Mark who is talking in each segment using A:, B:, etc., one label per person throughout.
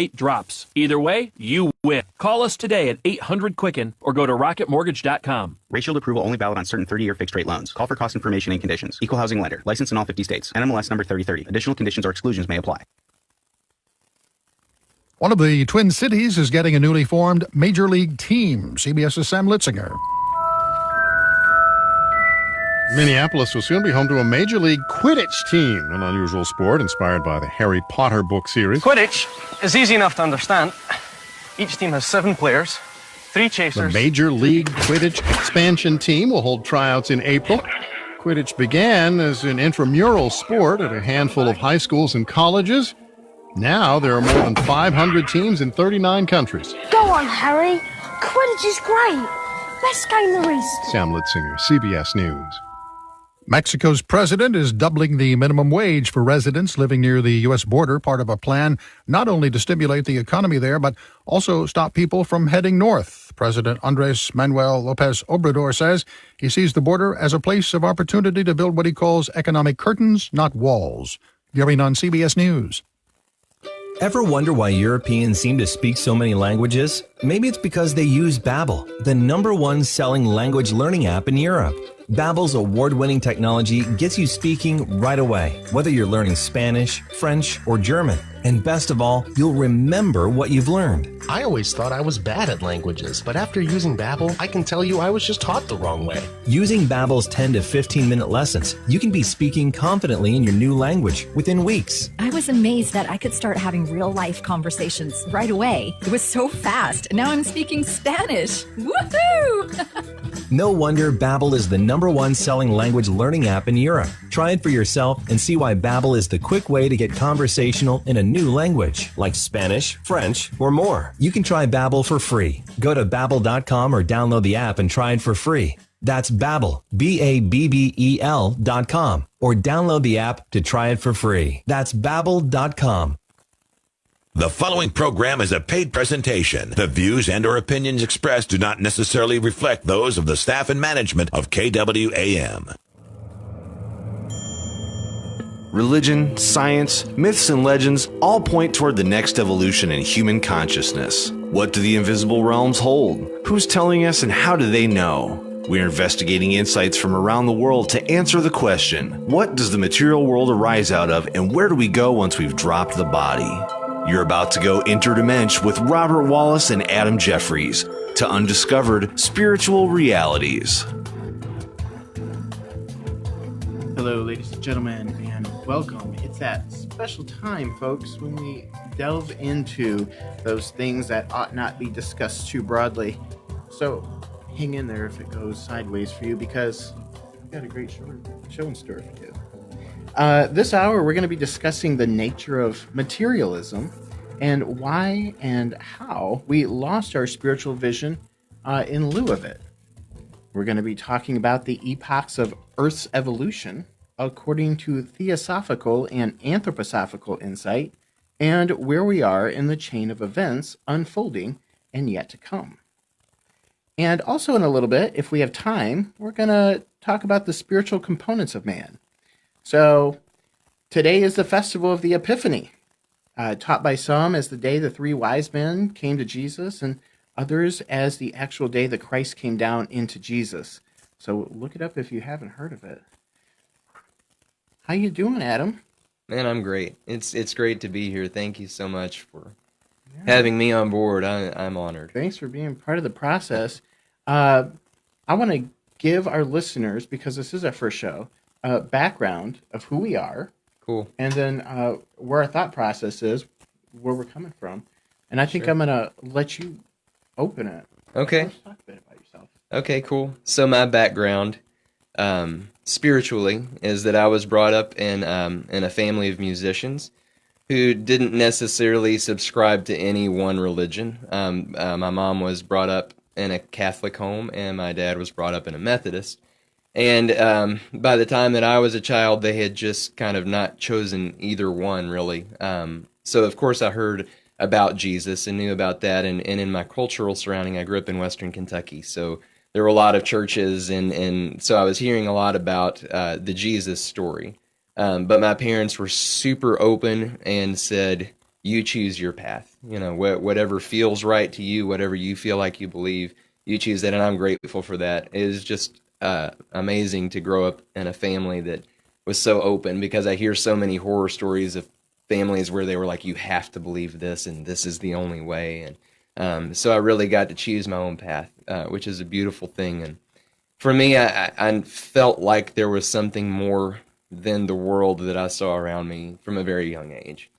A: rate drops. Either way, you win. Call us today at 800-QUICKEN or go to rocketmortgage.com.
B: Rate Shield approval only valid on certain 30-year fixed-rate loans. Call for cost information and conditions. Equal housing lender. Licensed in all 50 states. NMLS number 3030. Additional conditions or exclusions may apply.
C: One of the Twin Cities is getting a newly formed Major League team. CBS's Sam Litzinger.
D: Minneapolis will soon be home to a Major League Quidditch team, an unusual sport inspired by the Harry Potter book series.
E: Quidditch is easy enough to understand. Each team has 7 players, 3 chasers.
D: The Major League Quidditch expansion team will hold tryouts in April. Quidditch began as an intramural sport at a handful of high schools and colleges. Now there are more than 500 teams in 39 countries.
F: Go on, Harry. Quidditch is great. Best game there is.
D: Sam Litzinger, CBS News.
C: Mexico's president is doubling the minimum wage for residents living near the U.S. border, part of a plan not only to stimulate the economy there, but also stop people from heading north. President Andres Manuel Lopez Obrador says he sees the border as a place of opportunity to build what he calls economic curtains, not walls. Gary Nunn, CBS News.
G: Ever wonder why Europeans seem to speak so many languages? Maybe it's because they use Babbel, the #1 selling language learning app in Europe. Babbel's award-winning technology gets you speaking right away, whether you're learning Spanish, French, or German. And best of all, you'll remember what you've learned.
H: I always thought I was bad at languages, but after using Babbel, I can tell you I was just taught the wrong way.
G: Using Babbel's 10 to 15-minute lessons, you can be speaking confidently in your new language within weeks.
I: I was amazed that I could start having real-life conversations right away. It was so fast. Now I'm speaking Spanish. Woohoo!
G: No wonder Babbel is the #1 selling language learning app in Europe. Try it for yourself and see why Babbel is the quick way to get conversational in a new language, like Spanish, French, or more. You can try Babbel for free. Go to Babbel.com or download the app and try it for free. That's Babbel, Babbel.com, or download the app to try it for free. That's Babbel.com.
J: The following program is a paid presentation. The views and or opinions expressed do not necessarily reflect those of the staff and management of KWAM.
K: Religion, science, myths, and legends all point toward the next evolution in human consciousness. What do the invisible realms hold? Who's telling us and how do they know? We're investigating insights from around the world to answer the question, what does the material world arise out of and where do we go once we've dropped the body? You're about to go interdimension with Robert Wallace and Adam Jeffries to undiscovered spiritual realities.
L: Hello, ladies and gentlemen, and welcome. It's that special time, folks, when we delve into those things that ought not be discussed too broadly. So hang in there if it goes sideways for you, because I've got a great show in store for you. This hour, we're going to be discussing the nature of materialism and why and how we lost our spiritual vision in lieu of it. We're going to be talking about the epochs of Earth's evolution according to theosophical and anthroposophical insight, and where we are in the chain of events unfolding and yet to come. And also in a little bit, if we have time, we're going to talk about the spiritual components of man. So today is the festival of the Epiphany, taught by some as the day the 3 wise men came to Jesus, and others as the actual day that Christ came down into Jesus. So look it up if you haven't heard of it. How you doing, Adam?
M: Man, I'm great. It's great to be here. Thank you so much for having me on board. I'm honored.
L: Thanks for being part of the process. I want to give our listeners, because this is our first show, a background of who we are.
M: Cool.
L: And then where our thought process is, where we're coming from. And I think I'm going to let you open it.
M: Okay.
L: Let's talk a bit about yourself.
M: Okay, cool. So my background, spiritually, is that I was brought up in a family of musicians who didn't necessarily subscribe to any one religion. My mom was brought up in a Catholic home, and my dad was brought up in a Methodist. And by the time that I was a child, they had just kind of not chosen either one, really. So, of course, I heard about Jesus and knew about that. And in my cultural surrounding, I grew up in Western Kentucky. So there were a lot of churches, and so I was hearing a lot about the Jesus story. But my parents were super open and said, you choose your path. Whatever feels right to you, whatever you feel like you believe, you choose that, and I'm grateful for that. It is just amazing to grow up in a family that was so open, because I hear so many horror stories of families where they were like, you have to believe this, and this is the only way. And so I really got to choose my own path, which is a beautiful thing. And for me, I felt like there was something more than the world that I saw around me from a very young age.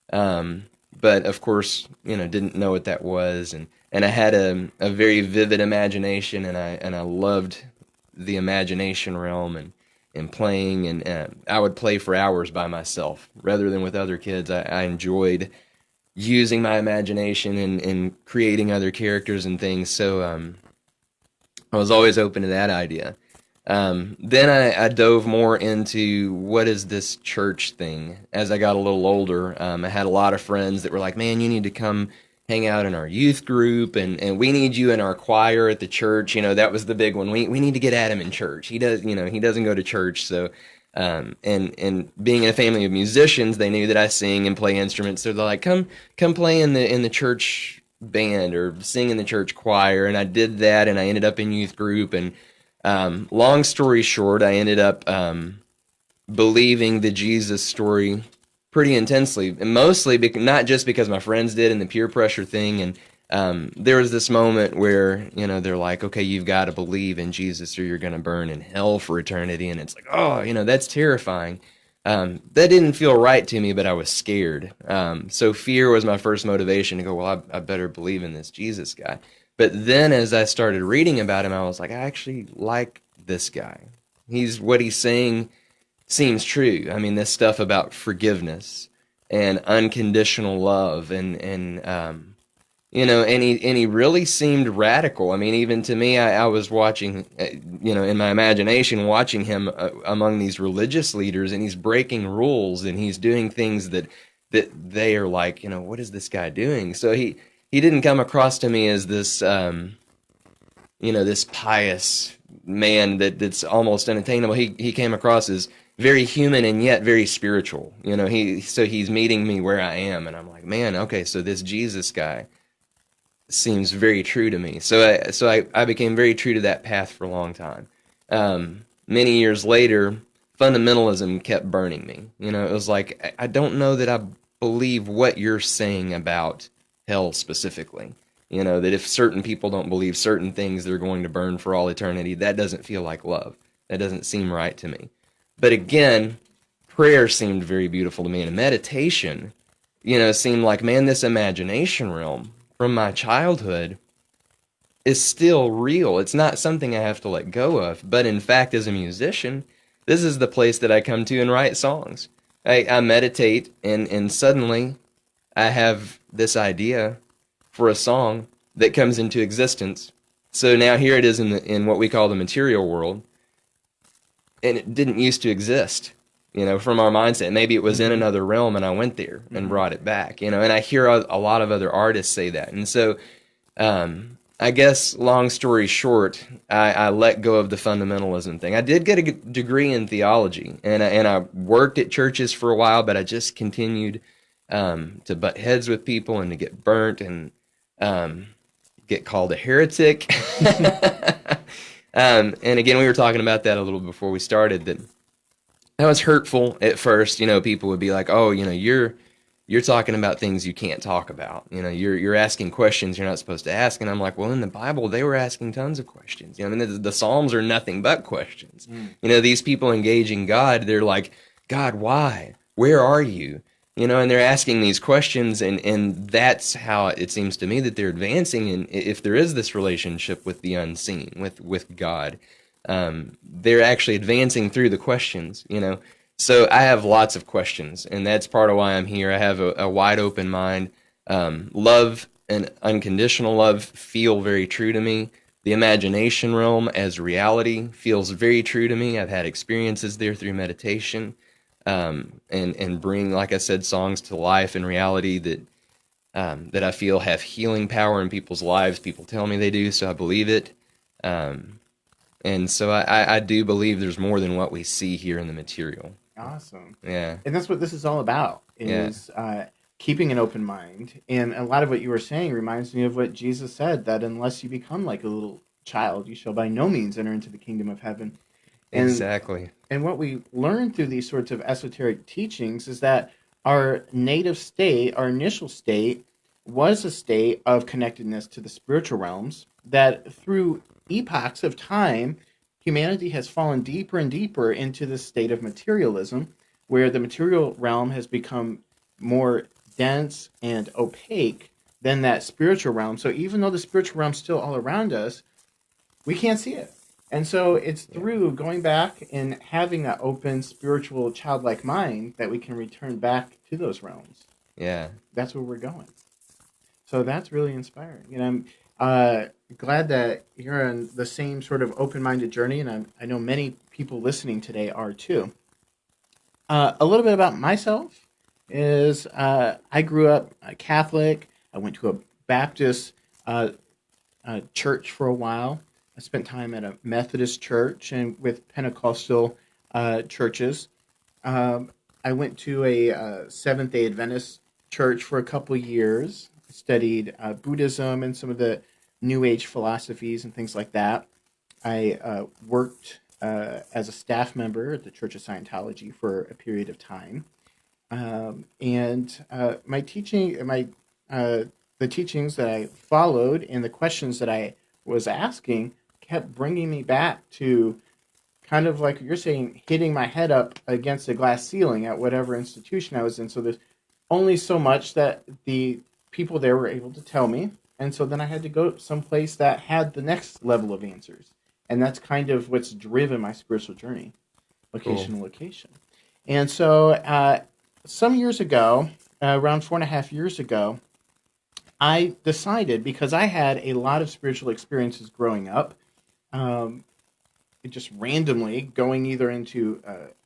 M: But of course, didn't know what that was. And I had a very vivid imagination, and I loved the imagination realm and playing. And I would play for hours by myself rather than with other kids. I enjoyed using my imagination and creating other characters and things. So I was always open to that idea. Then I dove more into what is this church thing as I got a little older. I had a lot of friends that were like, man, you need to come hang out in our youth group, and we need you in our choir at the church. That was the big one. We need to get Adam in church. He doesn't go to church. So, and being in a family of musicians, they knew that I sing and play instruments. So they're like, come play in the church band or sing in the church choir. And I did that, and I ended up in youth group. And long story short, I ended up believing the Jesus story pretty intensely, and mostly not just because my friends did and the peer pressure thing. And there was this moment where they're like, okay, you've got to believe in Jesus or you're going to burn in hell for eternity. And it's like, oh, that's terrifying. That didn't feel right to me, but I was scared. So fear was my first motivation to go, well, I better believe in this Jesus guy. But then as I started reading about him, I was like, I actually like this guy. What he's saying seems true. I mean, this stuff about forgiveness and unconditional love, and he really seemed radical. I mean, even to me, I was watching, in my imagination, watching him among these religious leaders, and he's breaking rules, and he's doing things that they are like, what is this guy doing? So he didn't come across to me as this, this pious man that's almost unattainable. He came across as very human and yet very spiritual. He's meeting me where I am, and I'm like, man, okay, so this Jesus guy seems very true to me. So I became very true to that path for a long time. Many years later, fundamentalism kept burning me. It was like, I don't know that I believe what you're saying about hell specifically. That if certain people don't believe certain things, they're going to burn for all eternity. That doesn't feel like love. That doesn't seem right to me. But again, prayer seemed very beautiful to me, and meditation, seemed like, man, this imagination realm from my childhood is still real. It's not something I have to let go of. But in fact, as a musician, this is the place that I come to and write songs. I meditate, and suddenly I have this idea for a song that comes into existence. So now here it is in what we call the material world, and it didn't used to exist, from our mindset. Maybe it was in another realm, and I went there and brought it back, and I hear a lot of other artists say that. And so I guess, long story short, I let go of the fundamentalism thing. I did get a degree in theology, and I worked at churches for a while, but I just continued to butt heads with people and to get burnt and get called a heretic. And again, we were talking about that a little before we started, that was hurtful at first. People would be like, oh, you're talking about things you can't talk about. You're asking questions you're not supposed to ask. And I'm like, well, in the Bible, they were asking tons of questions. The Psalms are nothing but questions. These people engaging God, they're like, God, why? Where are you? And they're asking these questions, and that's how it seems to me that they're advancing. And if there is this relationship with the unseen, with God, they're actually advancing through the questions, So I have lots of questions, and that's part of why I'm here. I have a wide open mind. Love and unconditional love feel very true to me. The imagination realm as reality feels very true to me. I've had experiences there through meditation. And bring, like I said, songs to life and reality that I feel have healing power in people's lives. People tell me they do, so I believe it. And so I do believe there's more than what we see here in the material.
L: Awesome.
M: Yeah.
L: And that's what this is all about, is keeping an open mind. And a lot of what you were saying reminds me of what Jesus said, that unless you become like a little child, you shall by no means enter into the kingdom of heaven. And,
M: Exactly.
L: And what we learn through these sorts of esoteric teachings is that our native state, our initial state, was a state of connectedness to the spiritual realms, that through epochs of time, humanity has fallen deeper and deeper into this state of materialism, where the material realm has become more dense and opaque than that spiritual realm. So even though the spiritual realm's still all around us, we can't see it. And so it's through going back and having that open, spiritual, childlike mind that we can return back to those realms.
M: Yeah.
L: That's where we're going. So that's really inspiring. And I'm glad that you're on the same sort of open-minded journey, and I know many people listening today are too. A little bit about myself is I grew up Catholic. I went to a Baptist church for a while. I spent time at a Methodist church and with Pentecostal churches. I went to a Seventh-day Adventist church for a couple years. Studied Buddhism and some of the New Age philosophies and things like that. I worked as a staff member at the Church of Scientology for a period of time. And my teaching, the teachings that I followed and the questions that I was asking kept bringing me back to kind of like you're saying, hitting my head up against a glass ceiling at whatever institution I was in. So there's only so much that the people there were able to tell me. And so then I had to go someplace that had the next level of answers. And that's kind of what's driven my spiritual journey, location to location. And so some years ago, around 4.5 years ago, I decided, because I had a lot of spiritual experiences growing up, just randomly going either into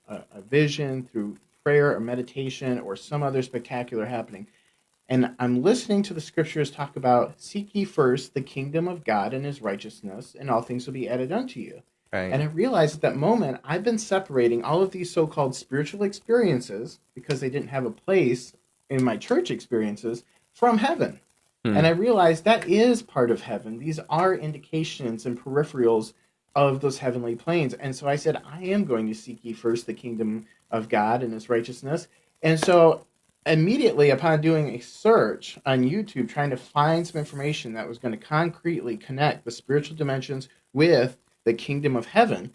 L: a vision through prayer or meditation or some other spectacular happening. And I'm listening to the scriptures talk about, seek ye first the kingdom of God and his righteousness, and all things will be added unto you.
M: Right.
L: And I realized at that moment, I've been separating all of these so-called spiritual experiences, because they didn't have a place in my church experiences, from heaven. And I realized that is part of heaven. These are indications and peripherals of those heavenly planes. And so I said, I am going to seek ye first the kingdom of God and his righteousness. And so immediately upon doing a search on YouTube, trying to find some information that was going to concretely connect the spiritual dimensions with the kingdom of heaven,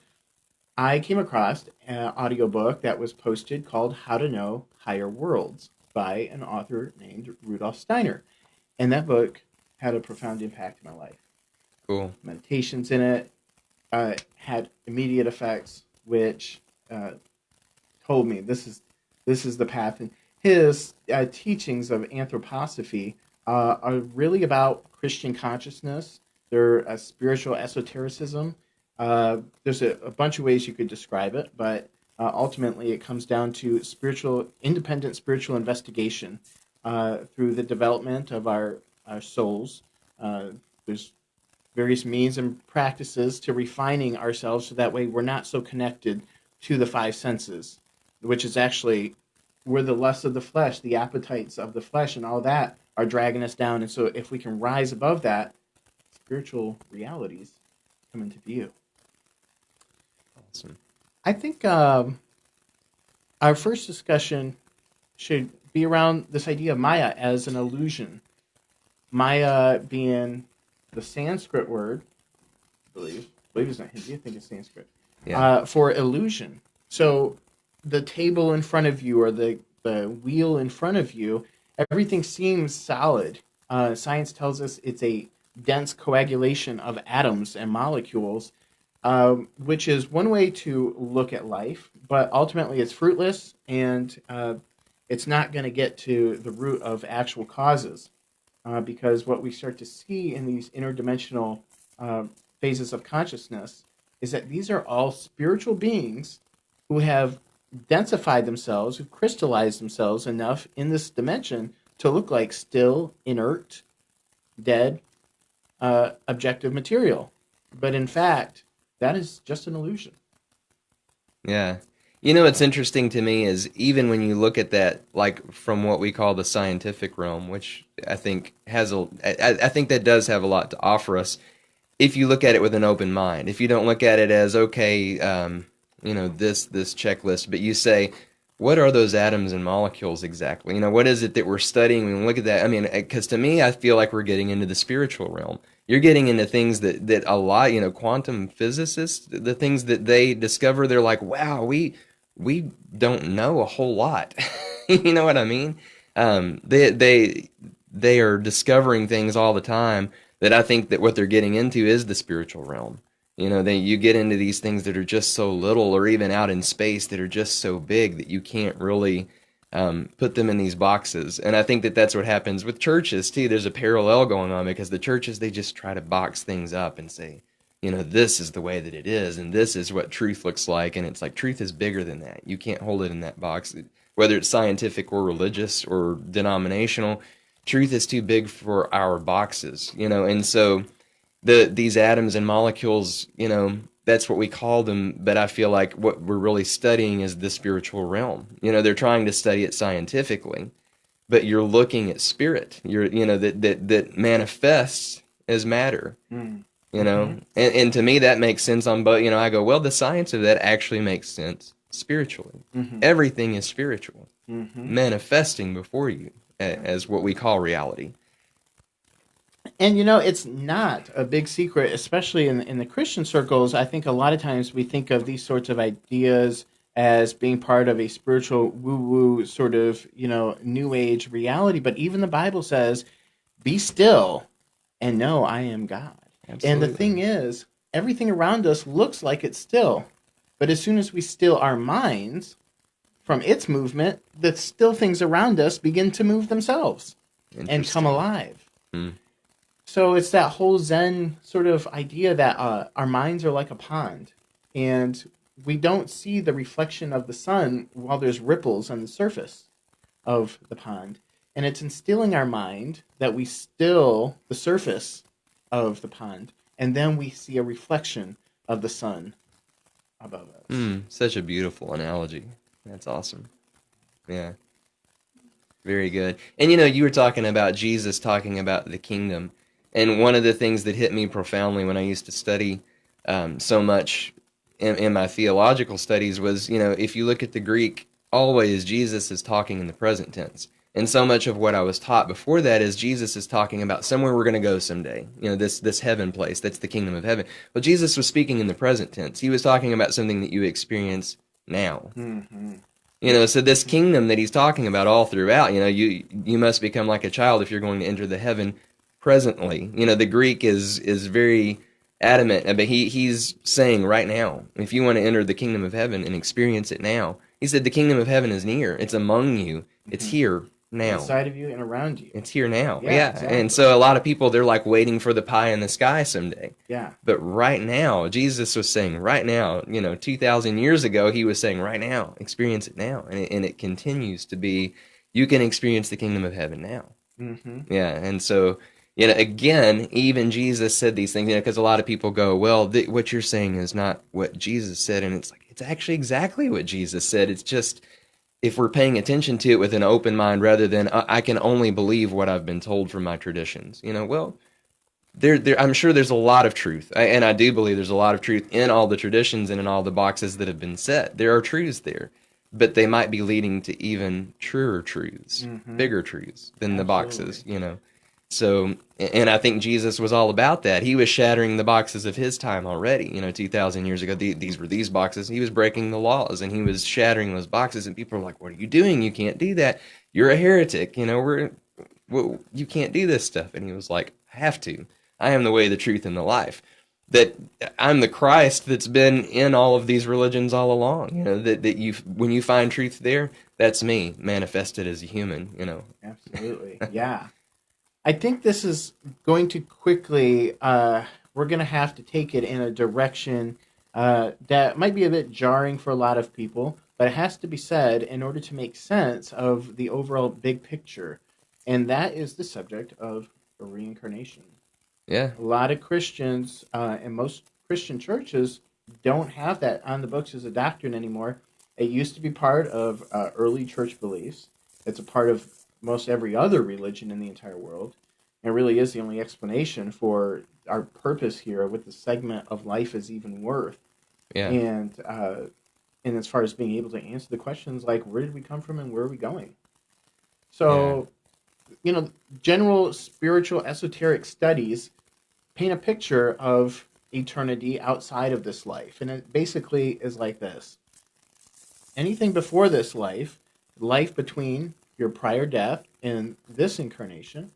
L: I came across an audiobook that was posted called How to Know Higher Worlds by an author named Rudolf Steiner. And that book had a profound impact in my life.
M: Cool.
L: Meditations in it had immediate effects, which told me this is the path. And his teachings of anthroposophy are really about Christian consciousness. They're a spiritual esotericism. There's a bunch of ways you could describe it, but ultimately it comes down to independent spiritual investigation through the development of our souls. There's various means and practices to refining ourselves so that way we're not so connected to the five senses, which is actually where the lusts of the flesh, the appetites of the flesh and all that are dragging us down. And so if we can rise above that, spiritual realities come into view.
M: Awesome.
L: I think our first discussion should be around this idea of Maya as an illusion. Maya being the Sanskrit word, I believe it's not Hindi, I think it's Sanskrit, for illusion. So the table in front of you or the wheel in front of you, everything seems solid. Science tells us it's a dense coagulation of atoms and molecules, which is one way to look at life, but ultimately it's fruitless and it's not going to get to the root of actual causes, because what we start to see in these interdimensional phases of consciousness is that these are all spiritual beings who have densified themselves, who crystallized themselves enough in this dimension to look like still, inert, dead, objective material. But in fact, that is just an illusion.
M: Yeah. You know, what's interesting to me is even when you look at that, like from what we call the scientific realm, which I think I think that does have a lot to offer us. If you look at it with an open mind, if you don't look at it as, okay, this checklist, but you say, what are those atoms and molecules exactly? What is it that we're studying when we look at that? I mean, because to me, I feel like we're getting into the spiritual realm. You're getting into things that a lot, quantum physicists, the things that they discover, they're like, wow, we don't know a whole lot. You know what I mean? They are discovering things all the time that I think that what they're getting into is the spiritual realm. You get into these things that are just so little, or even out in space that are just so big that you can't really put them in these boxes. And I think that that's what happens with churches too. There's a parallel going on, because the churches, they just try to box things up and say, this is the way that it is, and this is what truth looks like. And it's like, truth is bigger than that. You can't hold it in that box. Whether it's scientific or religious or denominational, truth is too big for our boxes, and so these atoms and molecules, that's what we call them, but I feel like what we're really studying is the spiritual realm. They're trying to study it scientifically, but you're looking at spirit, that manifests as matter. And to me that makes sense on both. I go, well, the science of that actually makes sense spiritually. Everything is spiritual, manifesting before you as what we call reality.
L: And it's not a big secret, especially in the Christian circles. I think a lot of times we think of these sorts of ideas as being part of a spiritual woo-woo sort of, new age reality. But even the Bible says, be still and know I am God. Absolutely. And the thing is, everything around us looks like it's still. But as soon as we still our minds from its movement, the still things around us begin to move themselves and come alive. So it's that whole Zen sort of idea that our minds are like a pond, and we don't see the reflection of the sun while there's ripples on the surface of the pond. And it's instilling our mind that we still the surface of the pond, and then we see a reflection of the sun above us.
M: Such a beautiful analogy. That's awesome. Yeah. Very good. And you were talking about Jesus talking about the kingdom. And one of the things that hit me profoundly when I used to study so much in my theological studies was, if you look at the Greek, always Jesus is talking in the present tense. And so much of what I was taught before that is Jesus is talking about somewhere we're going to go someday. This heaven place, that's the kingdom of heaven. Well, Jesus was speaking in the present tense. He was talking about something that you experience now. So this kingdom that he's talking about all throughout, you must become like a child if you're going to enter the heaven presently. The Greek is very adamant, but he's saying right now, if you want to enter the kingdom of heaven and experience it now, he said the kingdom of heaven is near. It's among you. It's here now.
L: Inside of you and around you.
M: It's here now.
L: Yeah.
M: Exactly. And so a lot of people, they're like waiting for the pie in the sky someday.
L: Yeah.
M: But right now, Jesus was saying right now, 2,000 years ago, he was saying right now, experience it now. And it continues to be, you can experience the kingdom of heaven now. Yeah. And so, again, even Jesus said these things, because a lot of people go, well, what you're saying is not what Jesus said. And it's like, it's actually exactly what Jesus said. It's just, if we're paying attention to it with an open mind rather than, I can only believe what I've been told from my traditions. Well, I'm sure there's a lot of truth. And I do believe there's a lot of truth in all the traditions and in all the boxes that have been set. There are truths there. But they might be leading to even truer truths, bigger truths than the boxes, So, and I think Jesus was all about that. He was shattering the boxes of his time already. 2,000 years ago, these were these boxes. He was breaking the laws, and he was shattering those boxes. And people are like, "What are you doing? You can't do that. You're a heretic. You can't do this stuff." And he was like, "I have to. I am the way, the truth, and the life. That I'm the Christ that's been in all of these religions all along. That you, when you find truth there, that's me manifested as a human.
L: Absolutely, yeah." I think this is going to quickly, we're going to have to take it in a direction that might be a bit jarring for a lot of people, but it has to be said in order to make sense of the overall big picture. And that is the subject of reincarnation.
M: Yeah.
L: A lot of Christians and most Christian churches don't have that on the books as a doctrine anymore. It used to be part of early church beliefs. It's a part of most every other religion in the entire world. And it really is the only explanation for our purpose here, what the segment of life is even worth.
M: Yeah.
L: And as far as being able to answer the questions like, where did we come from and where are we going? So, general spiritual esoteric studies paint a picture of eternity outside of this life. And it basically is like this. Anything before this life, life between your prior death and this incarnation,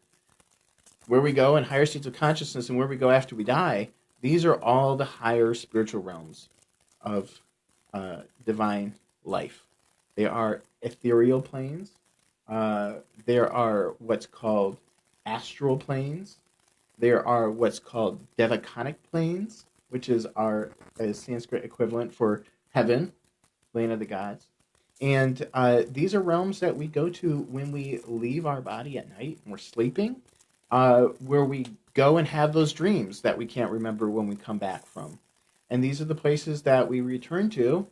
L: where we go in higher states of consciousness and where we go after we die, these are all the higher spiritual realms of divine life. They are ethereal planes. There are what's called astral planes. There are what's called devaconic planes, which is our Sanskrit equivalent for heaven, land of the gods. And these are realms that we go to when we leave our body at night and we're sleeping, where we go and have those dreams that we can't remember when we come back from. And these are the places that we return to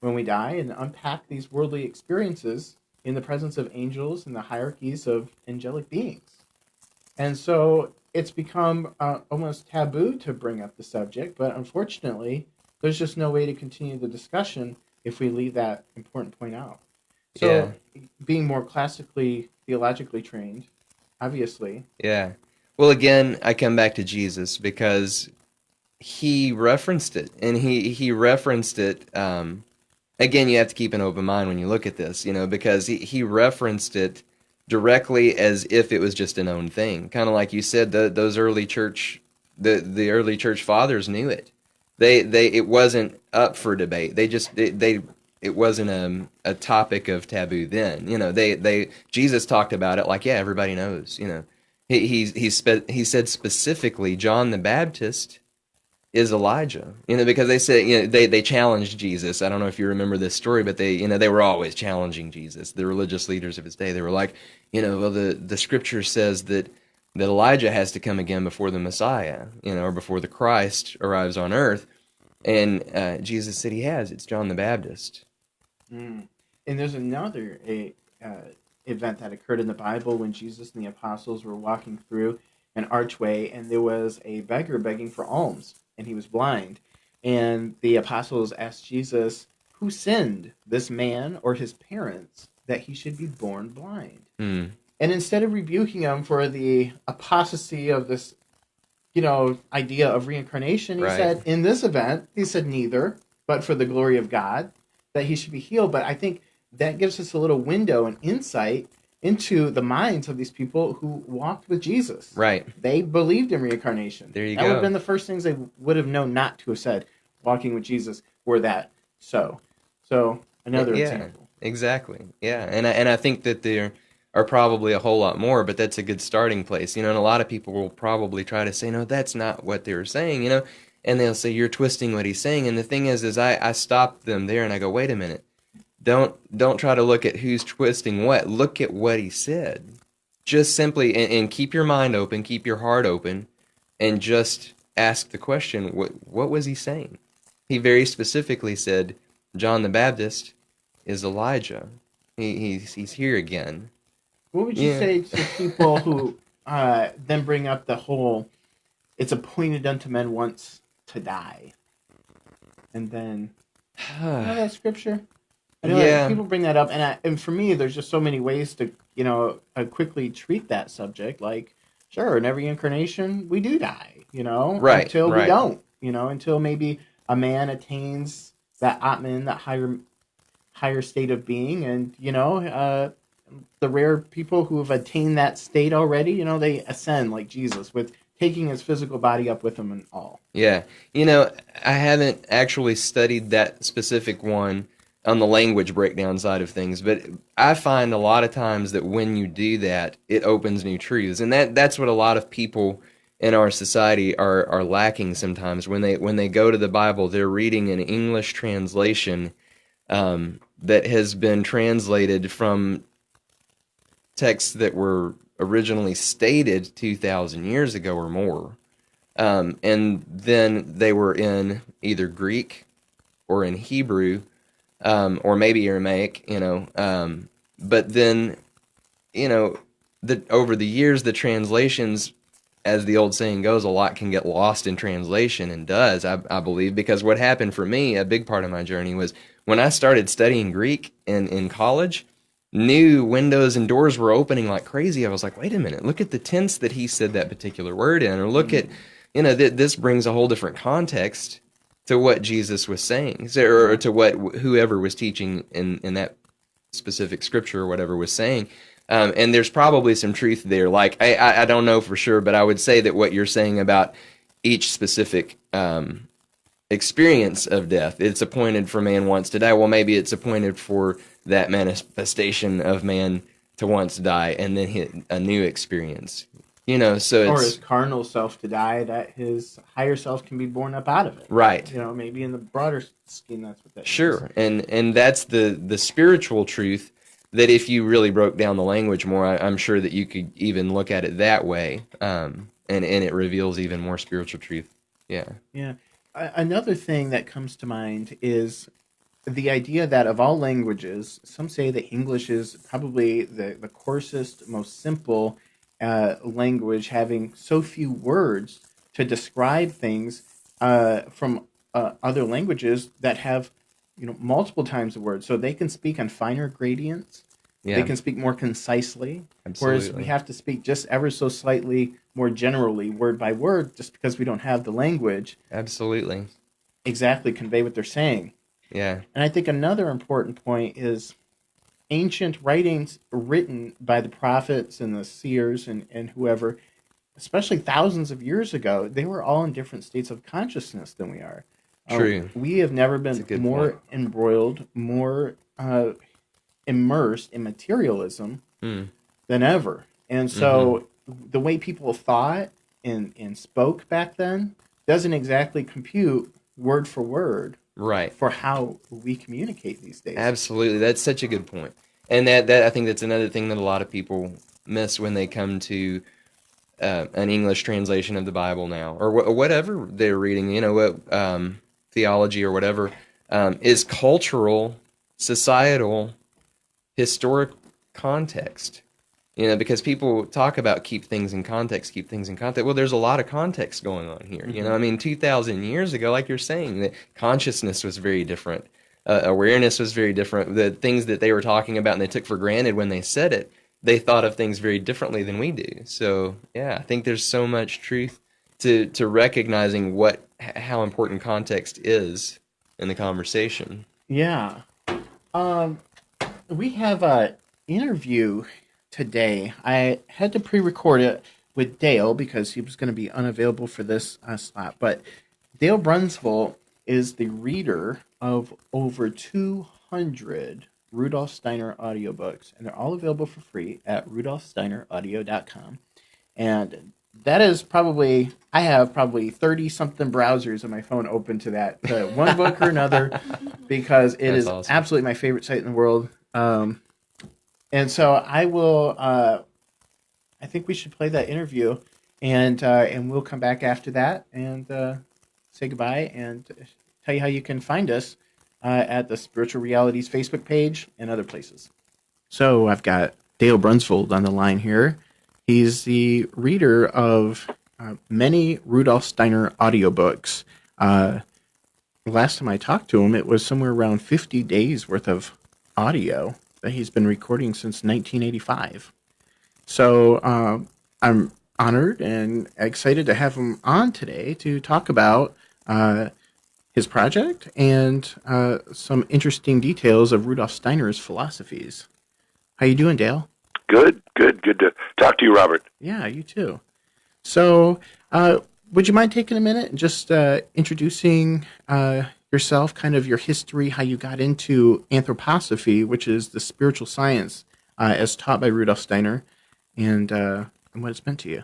L: when we die and unpack these worldly experiences in the presence of angels and the hierarchies of angelic beings. And so it's become almost taboo to bring up the subject, but unfortunately, there's just no way to continue the discussion if we leave that important point out. So being more classically, theologically trained, obviously.
M: Yeah. Well, again, I come back to Jesus because he referenced it, and he referenced it. Again, you have to keep an open mind when you look at this, because he referenced it directly as if it was just a known thing. Kind of like you said, those early church, the early church fathers knew it. It wasn't up for debate. It wasn't a topic of taboo then. Jesus talked about it like, everybody knows. He said specifically, John the Baptist is Elijah. Because they said, they challenged Jesus. I don't know if you remember this story, but they were always challenging Jesus. The religious leaders of his day, they were like, well, the scripture says that Elijah has to come again before the Messiah, or before the Christ arrives on earth. And Jesus said he has. It's John the Baptist.
L: And there's another event that occurred in the Bible when Jesus and the apostles were walking through an archway, and there was a beggar begging for alms, and he was blind. And the apostles asked Jesus, who sinned, this man or his parents, that he should be born blind? And instead of rebuking him for the apostasy of this, idea of reincarnation, he said, in this event, he said neither, but for the glory of God, that he should be healed. But I think that gives us a little window and insight into the minds of these people who walked with Jesus.
M: Right.
L: They believed in reincarnation.
M: There you
L: go. That would have been the first things they would have known not to have said, walking with Jesus, were that so. So, another example.
M: Exactly. Yeah. And I think that there are probably a whole lot more, but that's a good starting place. And a lot of people will probably try to say, no, that's not what they were saying, and they'll say, you're twisting what he's saying. And the thing is I stop them there and I go, wait a minute. Don't try to look at who's twisting what. Look at what he said. Just simply, and keep your mind open, keep your heart open, and just ask the question, what was he saying? He very specifically said, John the Baptist is Elijah. He's here again.
L: What would you say to people who then bring up the whole, it's appointed unto men once to die? And then, that scripture? I know people bring that up, and for me, there's just so many ways to, quickly treat that subject. Like, sure, in every incarnation, we do die,
M: right,
L: until we don't, until maybe a man attains that Atman, that higher state of being, and, the rare people who have attained that state already, they ascend like Jesus, with taking his physical body up with him and all.
M: Yeah. I haven't actually studied that specific one on the language breakdown side of things, but I find a lot of times that when you do that, it opens new truths. And that's what a lot of people in our society are lacking sometimes. When they go to the Bible, they're reading an English translation that has been translated from texts that were originally stated 2,000 years ago or more. And then they were in either Greek or in Hebrew, or maybe Aramaic, but then, over the years, the translations, as the old saying goes, a lot can get lost in translation, and does, I believe, because what happened for me, a big part of my journey, was when I started studying Greek in college, new windows and doors were opening like crazy. I was like, wait a minute, look at the tense that he said that particular word in, or look at, this brings a whole different context to what Jesus was saying, or to what whoever was teaching in that specific scripture or whatever was saying. And there's probably some truth there. Like, I don't know for sure, but I would say that what you're saying about each specific experience of death, it's appointed for man once to die. Well, maybe it's appointed for that manifestation of man to once die and then hit a new experience. So it's...
L: Or his carnal self to die, that his higher self can be born up out of it.
M: Right.
L: Maybe in the broader scheme, that's what that
M: Sure. Is. And that's the spiritual truth, that if you really broke down the language more, I'm sure that you could even look at it that way, and it reveals even more spiritual truth. Yeah.
L: Yeah. Another thing that comes to mind is the idea that of all languages, some say that English is probably the coarsest, most simple language, having so few words to describe things from other languages that have multiple times the word, so they can speak on finer gradients. Yeah. They can speak more concisely. Absolutely. Whereas we have to speak just ever so slightly more generally, word by word, just because we don't have the language.
M: Absolutely.
L: Exactly convey what they're saying.
M: Yeah.
L: And I think another important point is ancient writings written by the prophets and the seers and whoever, especially thousands of years ago, they were all in different states of consciousness than we are.
M: True.
L: We have never been more embroiled, more immersed in materialism than ever. And so the way people thought and spoke back then doesn't exactly compute word for word for how we communicate these days.
M: Absolutely. That's such a good point. And that I think that's another thing that a lot of people miss when they come to an English translation of the Bible now, or whatever they're reading, theology or whatever, is cultural, societal, historic context. Because people talk about keep things in context. Well, there's a lot of context going on here. 2,000 years ago, like you're saying, that consciousness was very different. Awareness was very different. The things that they were talking about and they took for granted when they said it, they thought of things very differently than we do. So, yeah, I think there's so much truth to recognizing how important context is in the conversation.
L: Yeah. We have an interview today. I had to pre-record it with Dale because he was going to be unavailable for this slot. But Dale Brunsvold is the reader of over 200 Rudolf Steiner audiobooks, and they're all available for free at rudolfsteineraudio.com. And that is probably, I have probably 30-something browsers on my phone open to that, to one book or another, because it is awesome. Absolutely my favorite site in the world. And so I will, I think we should play that interview, and we'll come back after that and say goodbye and tell you how you can find us at the Spiritual Realities Facebook page and other places. So I've got Dale Brunsvold on the line here. He's the reader of many Rudolf Steiner audiobooks. The last time I talked to him, it was somewhere around 50 days worth of audio that he's been recording since 1985. So I'm honored and excited to have him on today to talk about his project and some interesting details of Rudolf Steiner's philosophies. How you doing, Dale?
N: Good to talk to you, Robert.
L: Yeah, you too. So, would you mind taking a minute and just introducing yourself, kind of your history, how you got into anthroposophy, which is the spiritual science as taught by Rudolf Steiner, and what it's meant to you?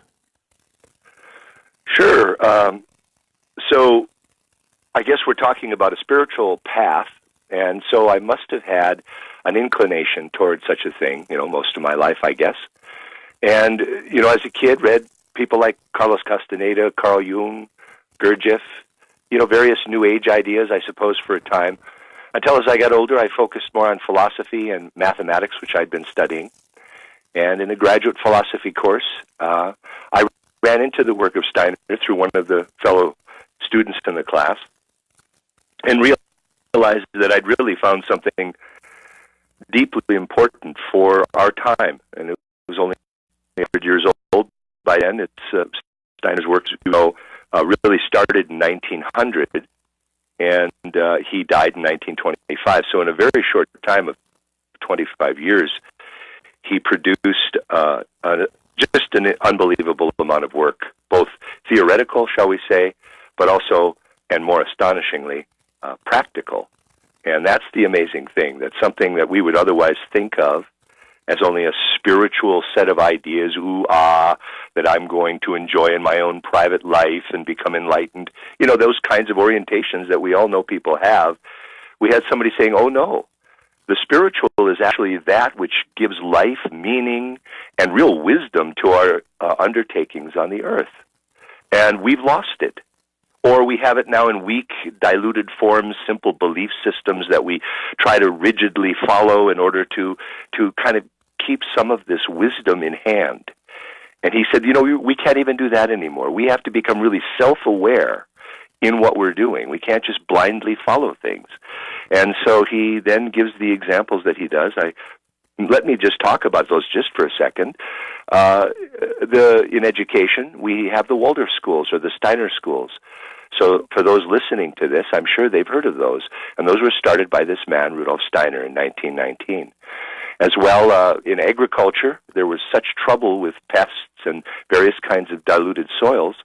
N: Sure. So, I guess we're talking about a spiritual path, and so I must have had an inclination towards such a thing, most of my life, I guess. And, as a kid, read people like Carlos Castaneda, Carl Jung, Gurdjieff, various New Age ideas, I suppose, for a time. Until as I got older, I focused more on philosophy and mathematics, which I'd been studying. And in a graduate philosophy course, I ran into the work of Steiner through one of the fellow students in the class and realized that I'd really found something deeply important for our time. And it was only 100 years old by then. It's Steiner's works, really started in 1900, and he died in 1925. So in a very short time of 25 years, he produced just an unbelievable amount of work, both theoretical, shall we say, but also, and more astonishingly, practical. And that's the amazing thing. That's something that we would otherwise think of as only a spiritual set of ideas, that I'm going to enjoy in my own private life and become enlightened. Those kinds of orientations that we all know people have. We had somebody saying, oh no, the spiritual is actually that which gives life, meaning, and real wisdom to our undertakings on the earth. And we've lost it. Or we have it now in weak, diluted forms, simple belief systems that we try to rigidly follow in order to kind of keep some of this wisdom in hand. And he said, we can't even do that anymore. We have to become really self-aware in what we're doing. We can't just blindly follow things. And so he then gives the examples that he does. Let me just talk about those just for a second. In education, we have the Waldorf schools or the Steiner schools. So for those listening to this, I'm sure they've heard of those. And those were started by this man, Rudolf Steiner, in 1919. As well, in agriculture, there was such trouble with pests and various kinds of diluted soils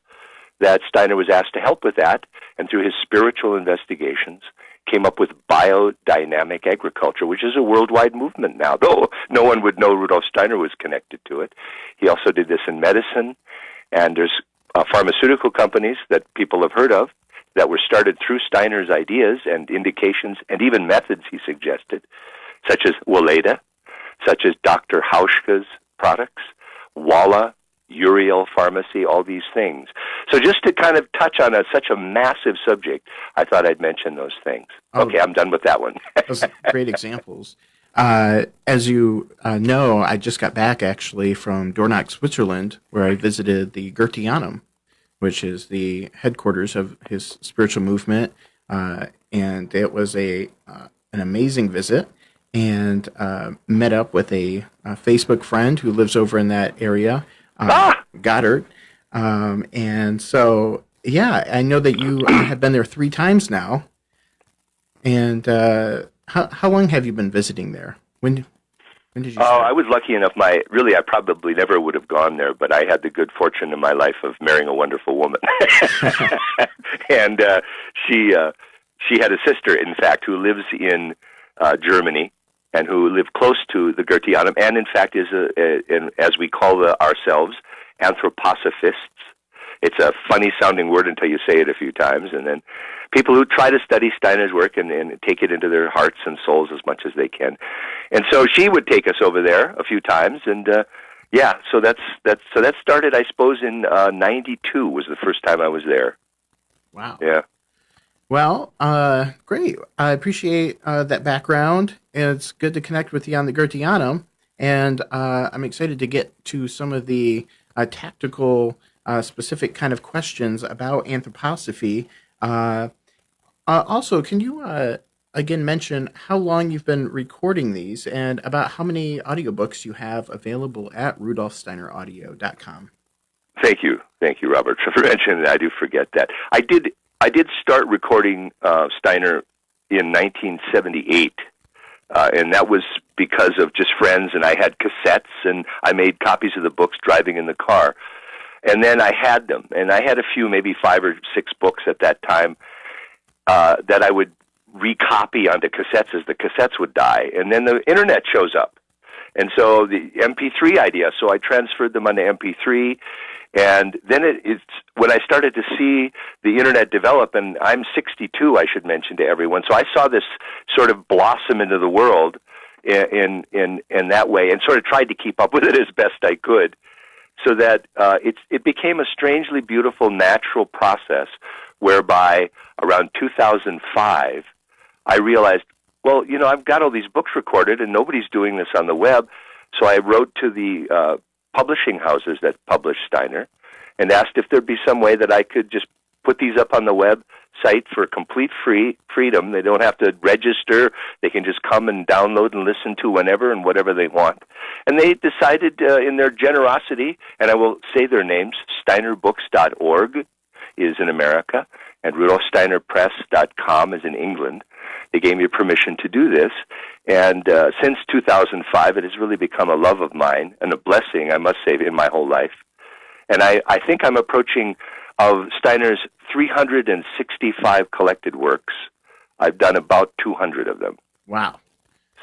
N: that Steiner was asked to help with that, and through his spiritual investigations, came up with biodynamic agriculture, which is a worldwide movement now, though no one would know Rudolf Steiner was connected to it. He also did this in medicine, and there's pharmaceutical companies that people have heard of that were started through Steiner's ideas and indications and even methods he suggested, such as Weleda, such as Dr. Hauschka's products, Walla, Uriel Pharmacy, all these things. So just to kind of touch on such a massive subject, I thought I'd mention those things. Okay, I'm done with that one.
L: Those are great examples. As you know, I just got back actually from Dornach, Switzerland, where I visited the Goetheanum, which is the headquarters of his spiritual movement, and it was an amazing visit. And met up with a Facebook friend who lives over in that area, Goddard. And so, yeah, I know that you have been there 3 times now. And how long have you been visiting there? When did you start?
N: I was lucky enough. I probably never would have gone there, but I had the good fortune in my life of marrying a wonderful woman. And she had a sister, in fact, who lives in Germany, and who live close to the Goetheanum, and in fact is, as we call ourselves, anthroposophists. It's a funny-sounding word until you say it a few times, and then people who try to study Steiner's work and take it into their hearts and souls as much as they can. And so she would take us over there a few times, and so that started, I suppose, in '92 was the first time I was there.
L: Wow.
N: Yeah.
L: Well, great. I appreciate that background. It's good to connect with you on the Goetheanum, and I'm excited to get to some of the tactical, specific kind of questions about anthroposophy. Also, can you again mention how long you've been recording these and about how many audiobooks you have available at rudolfsteineraudio.com?
N: Thank you, Robert, for mentioning that. I do forget that. I did start recording Steiner in 1978, and that was because of just friends, and I had cassettes, and I made copies of the books driving in the car. And then I had them, and I had a few, maybe 5 or 6 books at that time that I would recopy onto cassettes as the cassettes would die. And then the Internet shows up, and so the MP3 idea, so I transferred them onto MP3. And then it's when I started to see the Internet develop, and I'm 62, I should mention to everyone, so I saw this sort of blossom into the world in that way, and sort of tried to keep up with it as best I could, so that it became a strangely beautiful, natural process, whereby around 2005, I realized well, I've got all these books recorded, and nobody's doing this on the web. So I wrote to the publishing houses that publish Steiner and asked if there'd be some way that I could just put these up on the web site for complete freedom. They don't have to register. They can just come and download and listen to whenever and whatever they want. And they decided in their generosity, and I will say their names, steinerbooks.org is in America, and rudolfsteinerpress.com is in England. They gave me permission to do this, and since 2005, it has really become a love of mine and a blessing, I must say, in my whole life. And I think I'm approaching, of Steiner's 365 collected works, I've done about 200 of them.
L: Wow.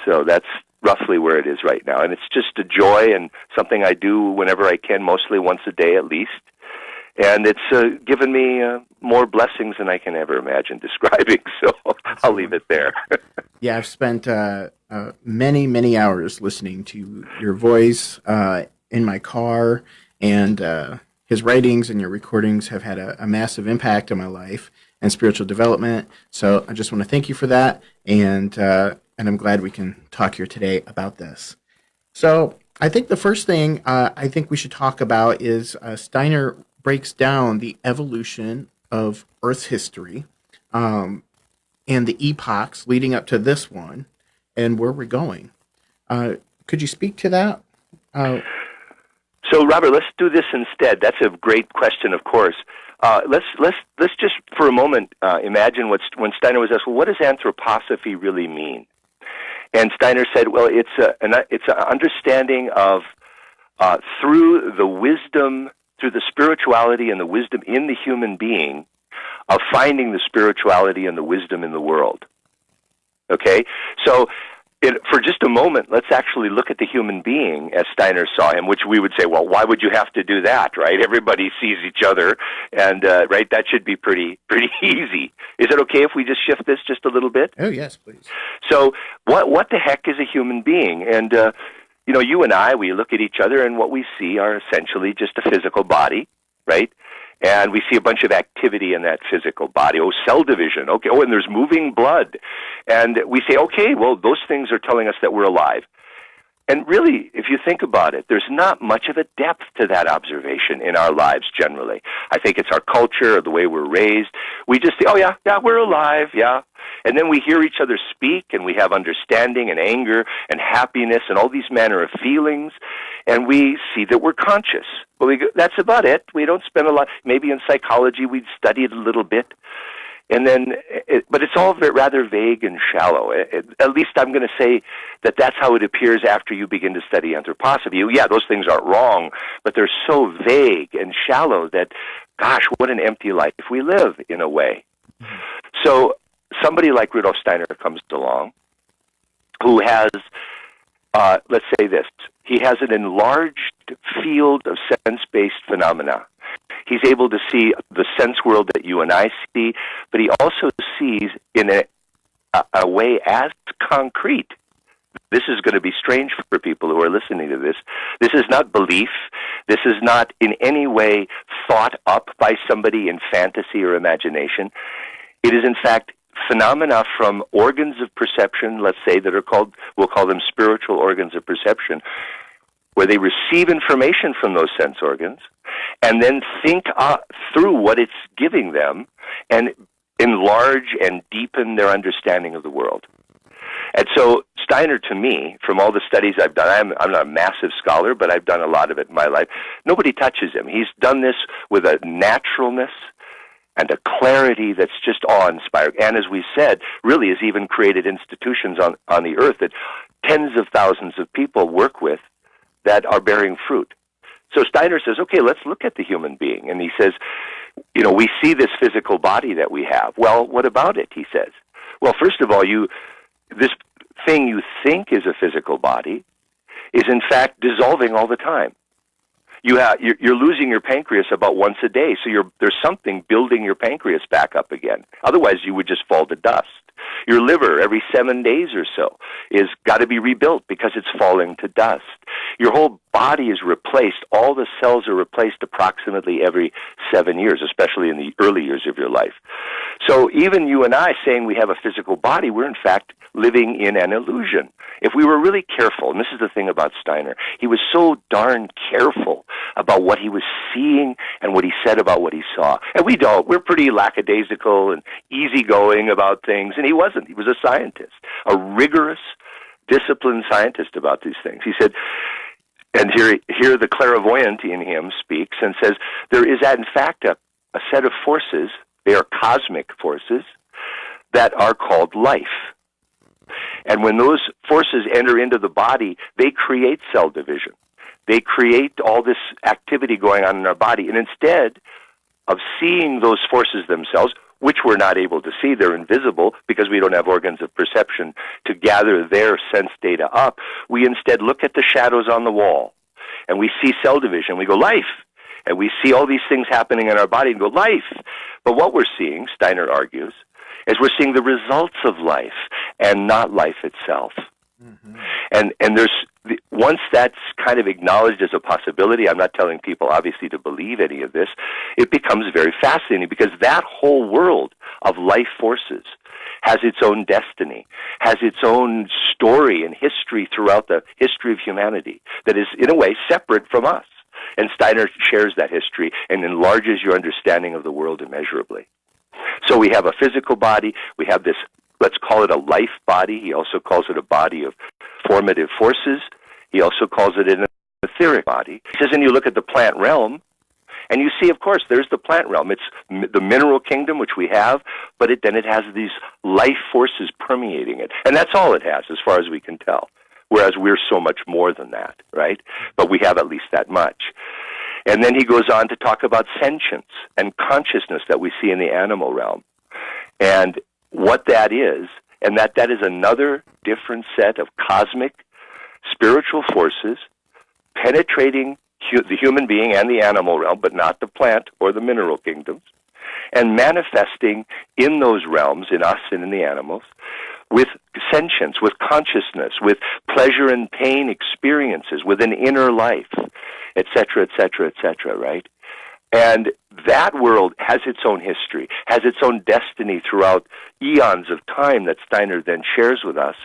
N: So that's roughly where it is right now. And it's just a joy and something I do whenever I can, mostly once a day at least. And it's given me more blessings than I can ever imagine describing, so I'll leave it there.
L: Yeah, I've spent many, many hours listening to your voice in my car, and his writings and your recordings have had a massive impact on my life and spiritual development. So I just want to thank you for that, and I'm glad we can talk here today about this. So I think the first thing I think we should talk about is Steiner breaks down the evolution of Earth's history and the epochs leading up to this one and where we're going. Could you speak to that?
N: So, Robert, let's do this instead. That's a great question, of course. Let's just for a moment imagine when Steiner was asked, well, what does anthroposophy really mean? And Steiner said, well, it's an understanding of through the wisdom, through the spirituality and the wisdom in the human being, of finding the spirituality and the wisdom in the world. Okay? So for just a moment, let's actually look at the human being as Steiner saw him, which we would say, well, why would you have to do that, right? Everybody sees each other, and right, that should be pretty easy. Is it okay if we just shift this just a little bit?
L: Oh, yes, please.
N: So what the heck is a human being? And, you and I, we look at each other, and what we see are essentially just a physical body, right? And we see a bunch of activity in that physical body. Oh, cell division. Okay. Oh, and there's moving blood. And we say, okay, well, those things are telling us that we're alive. And really, if you think about it, there's not much of a depth to that observation in our lives generally. I think it's our culture or the way we're raised. We just say, oh, yeah, we're alive, yeah. And then we hear each other speak, and we have understanding and anger and happiness and all these manner of feelings, and we see that we're conscious. But that's about it. We don't spend a lot. Maybe in psychology we'd study it a little bit. And then, but it's all rather vague and shallow. At least I'm going to say that that's how it appears after you begin to study anthroposophy. Yeah, those things aren't wrong, but they're so vague and shallow that, gosh, what an empty life we live in a way. So somebody like Rudolf Steiner comes along who has, let's say this, he has an enlarged field of sense-based phenomena. He's able to see the sense world that you and I see, but he also sees in a way as concrete. This is going to be strange for people who are listening to this. This is not belief. This is not in any way thought up by somebody in fantasy or imagination. It is, in fact, phenomena from organs of perception, let's say, that are called, we'll call them spiritual organs of perception, where they receive information from those sense organs and then think through what it's giving them and enlarge and deepen their understanding of the world. And so Steiner, to me, from all the studies I've done, I'm not a massive scholar, but I've done a lot of it in my life. Nobody touches him. He's done this with a naturalness and a clarity that's just awe-inspiring. And as we said, really has even created institutions on the earth that tens of thousands of people work with that are bearing fruit. So Steiner says, okay, let's look at the human being. And he says, we see this physical body that we have. Well, what about it, he says? Well, first of all, this thing you think is a physical body is in fact dissolving all the time. You're losing your pancreas about once a day, so there's something building your pancreas back up again. Otherwise, you would just fall to dust. Your liver, every 7 days or so, is got to be rebuilt because it's falling to dust. Your whole body is replaced. All the cells are replaced approximately every 7 years, especially in the early years of your life. So even you and I saying we have a physical body, we're in fact living in an illusion. If we were really careful, and this is the thing about Steiner, he was so darn careful about what he was seeing and what he said about what he saw. And we don't. We're pretty lackadaisical and easygoing about things, and he wasn't. He was a scientist, a rigorous, disciplined scientist about these things. He said, and here the clairvoyant in him speaks and says, there is in fact a set of forces, they are cosmic forces, that are called life. And when those forces enter into the body, they create cell division. They create all this activity going on in our body. And instead of seeing those forces themselves, which we're not able to see, they're invisible because we don't have organs of perception to gather their sense data up, we instead look at the shadows on the wall and we see cell division. We go, life. And we see all these things happening in our body and go, life. But what we're seeing, Steiner argues, is we're seeing the results of life and not life itself. Mm-hmm. And once that's kind of acknowledged as a possibility, I'm not telling people obviously to believe any of this, it becomes very fascinating because that whole world of life forces has its own destiny, has its own story and history throughout the history of humanity that is in a way separate from us. And Steiner shares that history and enlarges your understanding of the world immeasurably. So we have a physical body, we have this, let's call it a life body. He also calls it a body of formative forces. He also calls it an etheric body. He says, and you look at the plant realm, and you see, of course, there's the plant realm. It's the mineral kingdom, which we have, but then it has these life forces permeating it. And that's all it has, as far as we can tell. Whereas we're so much more than that, right? But we have at least that much. And then he goes on to talk about sentience and consciousness that we see in the animal realm. And what that is, and that is another different set of cosmic spiritual forces penetrating the human being and the animal realm, but not the plant or the mineral kingdoms, and manifesting in those realms, in us and in the animals, with sentience, with consciousness, with pleasure and pain experiences, with an inner life, etc., etc., etc., right? And that world has its own history, has its own destiny throughout eons of time that Steiner then shares with us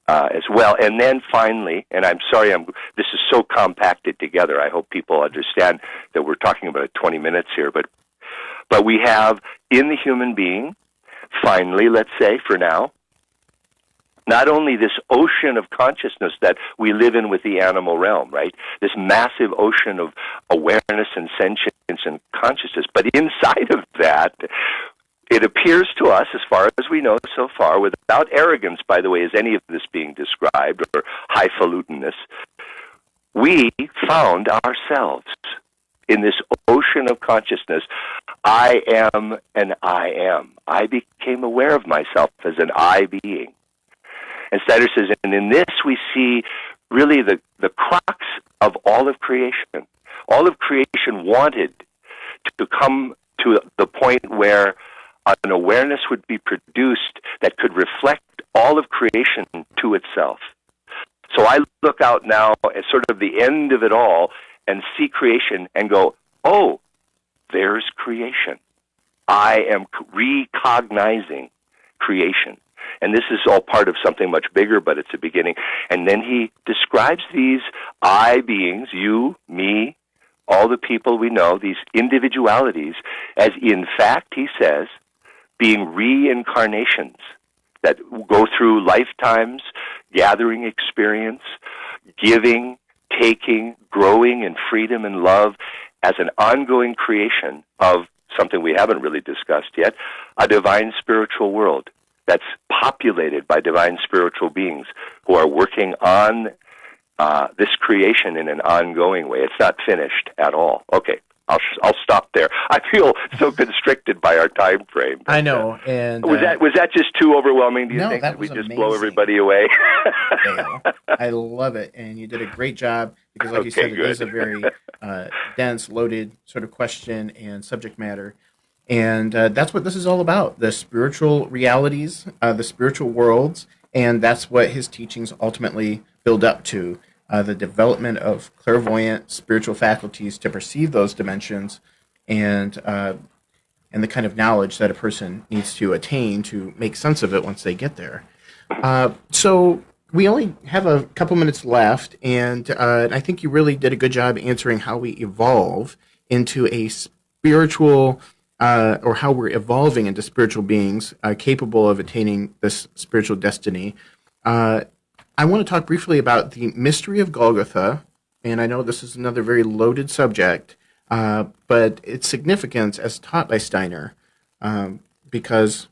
N: as well. And then finally, and I'm sorry, this is so compacted together, I hope people understand that we're talking about 20 minutes here, but we have in the human being, finally, let's say, for now, not only this ocean of consciousness that we live in with the animal realm, right? This massive ocean of awareness and sentience and consciousness, but inside of that, it appears to us, as far as we know so far, without arrogance, by the way, is any of this being described, or highfalutenness, we found ourselves in this ocean of consciousness. I am an I am. I became aware of myself as an I being. And Steiner says, and in this we see really the crux of all of creation. All of creation wanted to come to the point where an awareness would be produced that could reflect all of creation to itself. So I look out now at sort of the end of it all and see creation and go, oh, there's creation. I am recognizing creation. And this is all part of something much bigger, but it's a beginning. And then he describes these I beings, you, me, all the people we know, these individualities, as in fact, he says, being reincarnations that go through lifetimes, gathering experience, giving, taking, growing in freedom and love as an ongoing creation of something we haven't really discussed yet, a divine spiritual world that's populated by divine spiritual beings who are working on this creation in an ongoing way. It's not finished at all. Okay, I'll stop there. I feel so constricted by our time frame.
L: I know. And
N: was that just too overwhelming? Do you think
L: that
N: we
L: was
N: just
L: amazing.
N: blow everybody away?
L: Dale, I love it, and you did a great job because, like you said,
N: good.
L: it is a very dense, loaded sort of question and subject matter. And that's what this is all about, the spiritual realities, the spiritual worlds, and that's what his teachings ultimately build up to, the development of clairvoyant spiritual faculties to perceive those dimensions. And and the kind of knowledge that a person needs to attain to make sense of it once they get there. So we only have a couple minutes left, and I think you really did a good job answering how we evolve into a spiritual, or how we're evolving into spiritual beings capable of attaining this spiritual destiny. I want to talk briefly about the mystery of Golgotha, and I know this is another very loaded subject, but its significance as taught by Steiner, because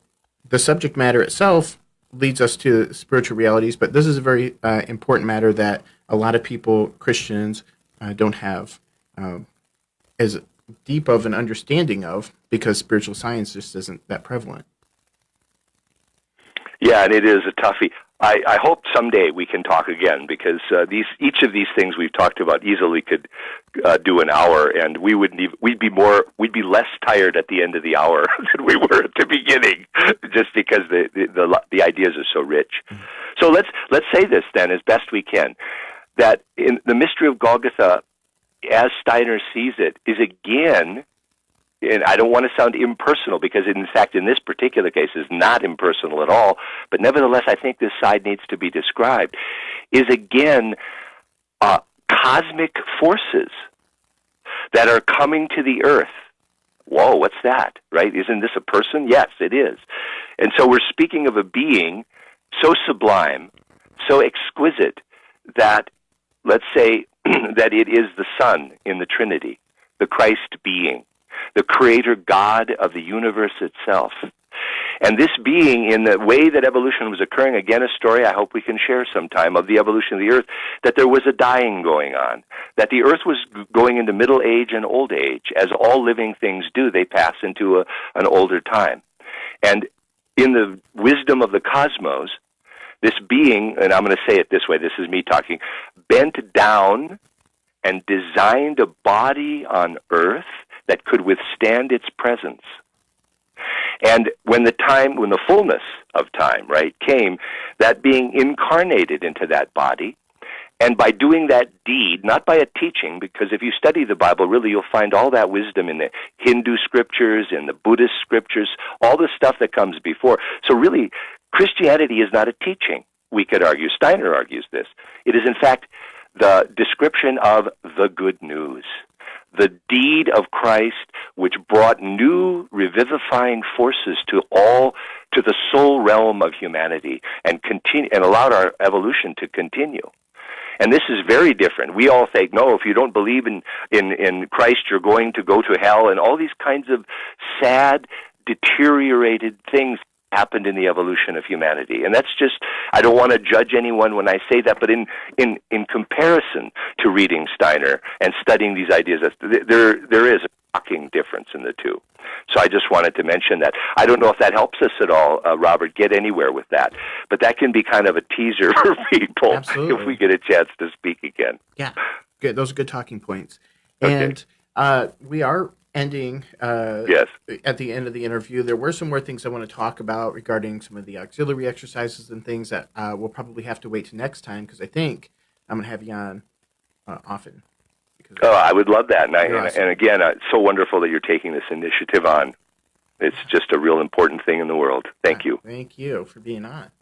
L: the subject matter itself leads us to spiritual realities, but this is a very important matter that a lot of people, Christians, don't have as deep of an understanding of, because spiritual science just isn't that prevalent.
N: Yeah, and it is a toughie. I hope someday we can talk again, because each of these things we've talked about easily could do an hour, and we'd be less tired at the end of the hour than we were at the beginning, just because the ideas are so rich. So let's say this then as best we can, that in the mystery of Golgotha, as Steiner sees it, is again, and I don't want to sound impersonal, because in fact in this particular case is not impersonal at all, but nevertheless I think this side needs to be described, is again cosmic forces that are coming to the earth. Whoa, what's that, right? Isn't this a person? Yes, it is. And so we're speaking of a being so sublime, so exquisite, that, let's say, that it is the Son in the Trinity, the Christ being, the creator God of the universe itself. And this being, in the way that evolution was occurring, again, a story I hope we can share sometime of the evolution of the earth, that there was a dying going on, that the earth was going into middle age and old age. As all living things do, they pass into an older time. And in the wisdom of the cosmos, this being, and I'm going to say it this way, this is me talking, bent down and designed a body on earth that could withstand its presence. And when the fullness of time, right, came, that being incarnated into that body, and by doing that deed, not by a teaching, because if you study the Bible, really you'll find all that wisdom in the Hindu scriptures, in the Buddhist scriptures, all the stuff that comes before. So really, Christianity is not a teaching, we could argue. Steiner argues this. It is, in fact, the description of the good news, the deed of Christ, which brought new revivifying forces to the soul realm of humanity, and allowed our evolution to continue. And this is very different. We all think, no, if you don't believe in Christ, you're going to go to hell, and all these kinds of sad, deteriorated things happened in the evolution of humanity. And that's just, I don't want to judge anyone when I say that, but in comparison to reading Steiner and studying these ideas, there is a shocking difference in the two. So I just wanted to mention that. I don't know if that helps us at all, Robert, get anywhere with that. But that can be kind of a teaser for people.
L: Absolutely.
N: If we get a chance to speak again.
L: Yeah, good. Those are good talking points.
N: Okay.
L: And we are ending
N: yes.
L: At the end of the interview. There were some more things I want to talk about regarding some of the auxiliary exercises and things that we'll probably have to wait to next time, because I think I'm going to have you on often.
N: Oh, I would love that.
L: Awesome.
N: And again, it's so wonderful that you're taking this initiative on. It's just a real important thing in the world. Thank you.
L: Thank you for being on.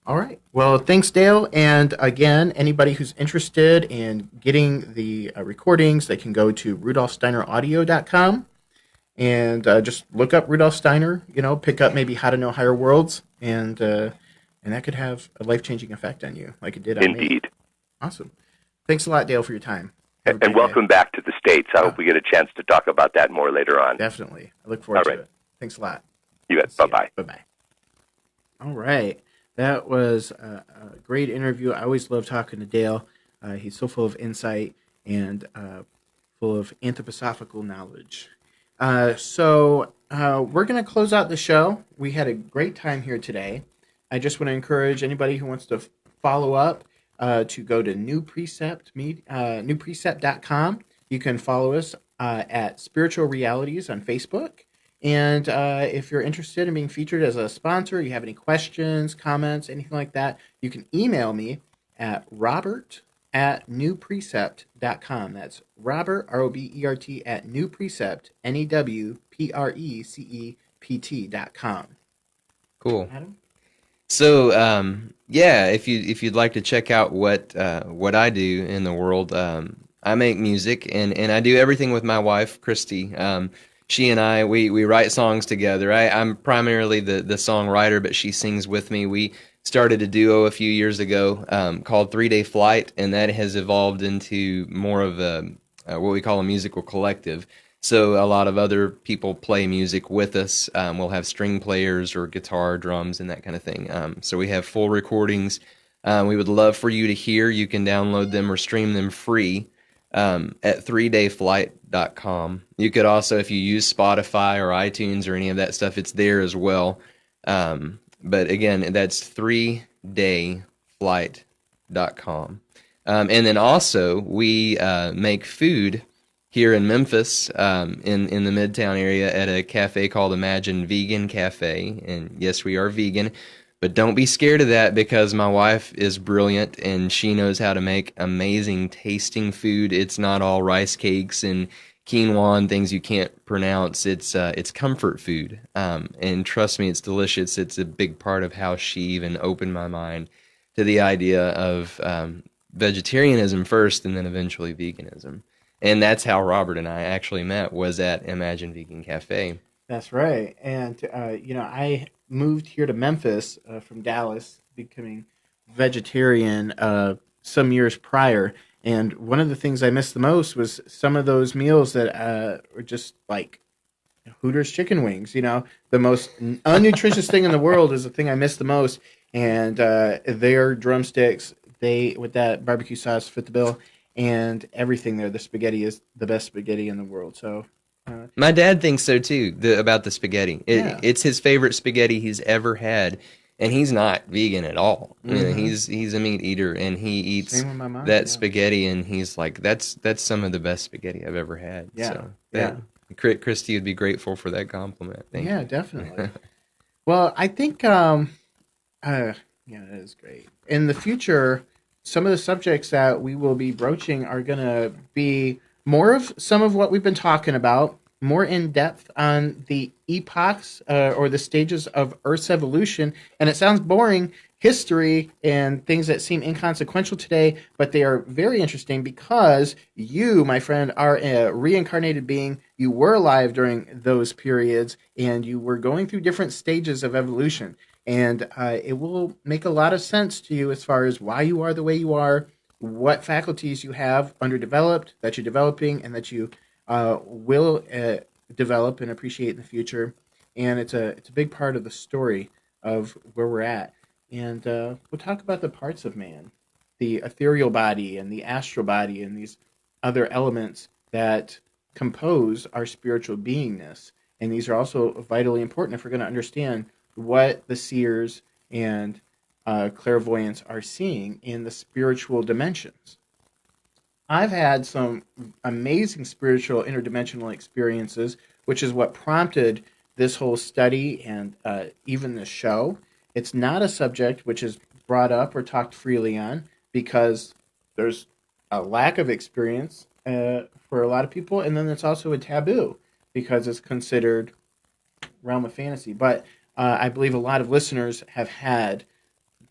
L: All right. Well, thanks, Dale. And again, anybody who's interested in getting the recordings, they can go to rudolfsteineraudio.com and just look up Rudolf Steiner, pick up maybe How to Know Higher Worlds, and that could have a life-changing effect on you, like it did on me.
N: Indeed.
L: Awesome. Thanks a lot, Dale, for your time.
N: And welcome back to the States. I hope we get a chance to talk about that more later on.
L: Definitely. I look forward to it. Thanks a lot.
N: You bet. Bye-bye.
L: Bye-bye. All right. That was a great interview. I always love talking to Dale. He's so full of insight and full of anthroposophical knowledge. So we're going to close out the show. We had a great time here today. I just want to encourage anybody who wants to follow up to go to newprecept.com. You can follow us at Spiritual Realities on Facebook. And if you're interested in being featured as a sponsor, you have any questions, comments, anything like that, you can email me at robert at newprecept.com. That's Robert, R-O-B-E-R-T, at newprecept, N-E-W-P-R-E-C-E-P-T.com.
M: Cool.
L: Adam?
M: So, if you'd like to check out what I do in the world, I make music and I do everything with my wife, Christy. She and I, we write songs together. I'm primarily the songwriter, but she sings with me. We started a duo a few years ago called 3 Day Flight, and that has evolved into more of what we call a musical collective. So a lot of other people play music with us. We'll have string players or guitar, drums, and that kind of thing. So we have full recordings. We would love for you to hear. You can download them or stream them free at 3dayflight.com. You could also, if you use Spotify or iTunes or any of that stuff, it's there as well. But again, that's 3dayflight.com. And then also, we make food here in Memphis, in the Midtown area at a cafe called Imagine Vegan Cafe. And yes, we are vegan, but don't be scared of that because my wife is brilliant and she knows how to make amazing tasting food. It's not all rice cakes and quinoa and things you can't pronounce. It's comfort food. And trust me, it's delicious. It's a big part of how she even opened my mind to the idea of vegetarianism first and then eventually veganism. And that's how Robert and I actually met, was at Imagine Vegan Cafe.
L: That's right. And, I moved here to Memphis from Dallas, becoming vegetarian some years prior. And one of the things I missed the most was some of those meals that were just like Hooters chicken wings. The most unnutritious thing in the world is the thing I miss the most. And their drumsticks, with that barbecue sauce, fit the bill. And everything there, the spaghetti is the best spaghetti in the world. So,
M: my dad thinks so too about the spaghetti. It's his favorite spaghetti he's ever had, and he's not vegan at all.
L: Mm-hmm.
M: He's a meat eater, and he eats that spaghetti, and he's like, that's some of the best spaghetti I've ever had.
L: Yeah,
M: so Christy would be grateful for that compliment. Thank you.
L: Definitely. Well, I think that is great. In the future, some of the subjects that we will be broaching are going to be more of some of what we've been talking about, more in depth on the epochs or the stages of Earth's evolution. And it sounds boring, history and things that seem inconsequential today, but they are very interesting because you, my friend, are a reincarnated being. You were alive during those periods and you were going through different stages of evolution. And it will make a lot of sense to you as far as why you are the way you are, what faculties you have underdeveloped, that you're developing, and that you will develop and appreciate in the future. And it's a big part of the story of where we're at. And we'll talk about the parts of man, the ethereal body and the astral body and these other elements that compose our spiritual beingness. And these are also vitally important if we're going to understand what the seers and clairvoyants are seeing in the spiritual dimensions. I've had some amazing spiritual interdimensional experiences, which is what prompted this whole study and even the show. It's not a subject which is brought up or talked freely on because there's a lack of experience for a lot of people, and then it's also a taboo because it's considered realm of fantasy. But I believe a lot of listeners have had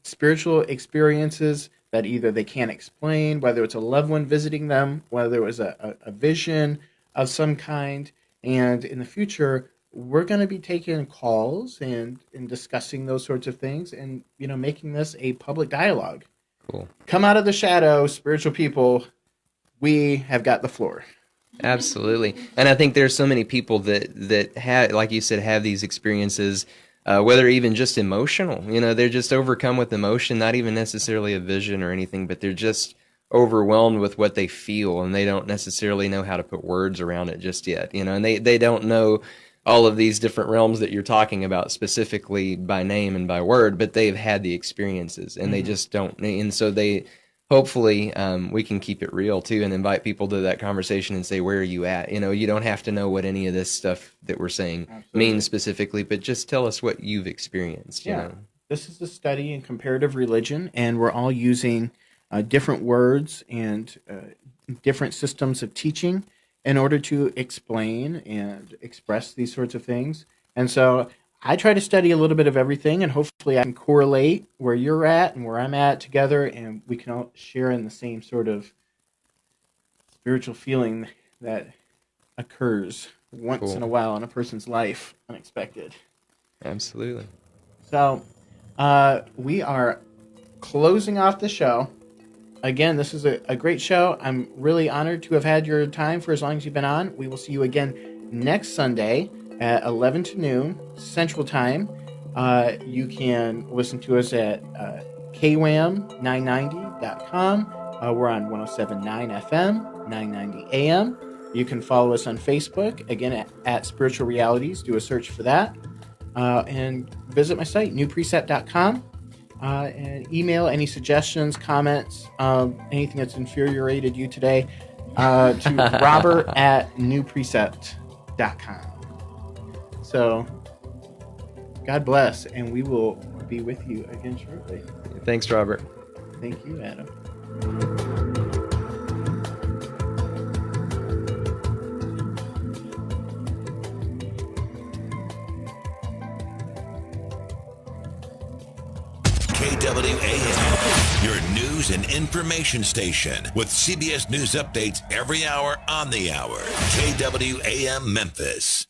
L: spiritual experiences that either they can't explain, whether it's a loved one visiting them, whether it was a vision of some kind. And in the future, we're going to be taking calls and discussing those sorts of things and, making this a public dialogue.
M: Cool.
L: Come out of the shadow, spiritual people. We have got the floor.
M: Absolutely. And I think there's so many people that have, like you said, have these experiences, whether even just emotional. They're just overcome with emotion, not even necessarily a vision or anything, but they're just overwhelmed with what they feel, and they don't necessarily know how to put words around it just yet. And they don't know all of these different realms that you're talking about specifically by name and by word, but they've had the experiences, and they just don't. And so they... Hopefully, we can keep it real, too, and invite people to that conversation and say, where are you at? You don't have to know what any of this stuff that we're saying means specifically, but just tell us what you've experienced. You know?
L: This is a study in comparative religion, and we're all using different words and different systems of teaching in order to explain and express these sorts of things. And so I try to study a little bit of everything, and hopefully I can correlate where you're at and where I'm at together, and we can all share in the same sort of spiritual feeling that occurs once in a while in a person's life, unexpected.
M: Absolutely.
L: So we are closing off the show. Again, this is a great show. I'm really honored to have had your time for as long as you've been on. We will see you again next Sunday at 11 to noon Central Time. You can listen to us at kwam990.com. We're on 107.9 FM, 990 AM. You can follow us on Facebook, again, at Spiritual Realities. Do a search for that. And visit my site, newprecept.com. And email any suggestions, comments, anything that's infuriated you today to robert@newprecept.com. So, God bless, and we will be with you again shortly.
M: Thanks, Robert.
L: Thank you, Adam.
J: KWAM, your news and information station with CBS News updates every hour on the hour. KWAM Memphis.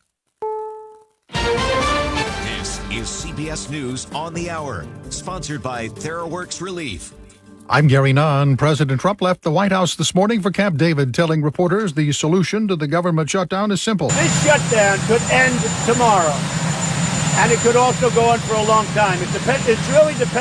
O: This is CBS News on the Hour, sponsored by TheraWorks Relief.
C: I'm Gary Nunn. President Trump left the White House this morning for Camp David, telling reporters the solution to the government shutdown is simple.
P: This shutdown could end tomorrow, and it could also go on for a long time. It's really dependent